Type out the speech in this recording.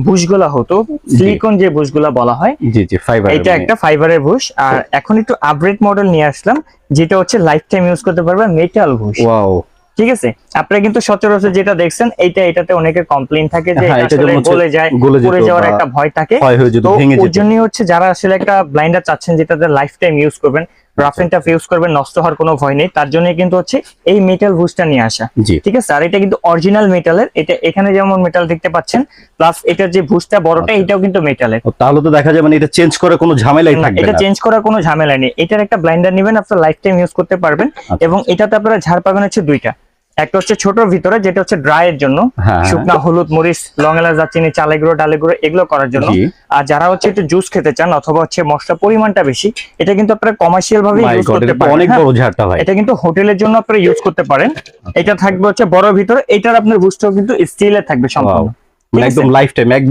বুশগুলা হতো, সিলিকন যে বুশগুলা বলা হয়, জি জি ফাইবার, এটা একটা ফাইবারের বুশ। আর এখন একটু আপগ্রেড মডেল নিয়ে আসলাম, যেটা হচ্ছে লাইফ টাইম ইউজ করতে পারবে, মেটাল বুশ। ওয়াও। ঠিক আছে, আপনারা কিন্তু সচরাচর যেটা দেখছেন এটাতে অনেকে কমপ্লেইন থাকে যে হ্যাঁ, এটা এটা আসলে যেমন গলে যায়, পড়ে যাওয়ার একটা ভয় থাকে। ক্ষয় হয়ে যেত, তো ভেঙে ওই যেত। জন্যই হচ্ছে যারা আসলে একটা ব্লাইন্ডার চাচ্ছেন যেটাতে লাইফ টাইম ইউজ করবেন, রাফ এন্ড টাফ ইউজ করবেন, নষ্ট হওয়ার কোনো ভয় নেই, তার জন্য কিন্তু হচ্ছে এই মেটাল বুশটা নিয়ে আসা। জি। ঠিক আছে, আর এটা কিন্তু অরিজিনাল মেটালের, এটা এখানে যেমন মেটাল দেখতে পাচ্ছেন, প্লাস এটার যে বুশটা বড়টা এটাও কিন্তু মেটালের। তাহলে তো দেখা যায় মানে এটা চেঞ্জ করার কোনো ঝামেলাই না, থাকবে এটা না। চেঞ্জ করার কোনো ঝামেলা নেই। এটার একটা ব্লাইন্ডার নেবেন, আপনার লাইফ টাইম ইউজ করতে পারবেন। এবং এটাতে আপনারা ঝাড় পাবেন হচ্ছে দুইটা, একটা হচ্ছে ছোটর ভিতরে যেটা হচ্ছে ড্রাই এর জন্য, শুকনা হলুদ মরিচ লং এলাচ দারচিনি চালে গুঁড়ো ডালে গুঁড়ো এগুলো করার জন্য। আর যারা হচ্ছে একটু জুস খেতে চান অথবা হচ্ছে মশলা পরিমাণটা বেশি, এটা কিন্তু আপনারা কমার্শিয়াল ভাবে ইউজ করতে পারেন। অনেক বড় ঝাড়টা ভাই, এটা কিন্তু হোটেলের জন্য আপনারা ইউজ করতে পারেন। এটা থাকবে হচ্ছে বড় ভিতরে, এটার আপনার বুস্টও কিন্তু স্টিলের থাকবে সম্পূর্ণ, একদম লাইফ টাইম।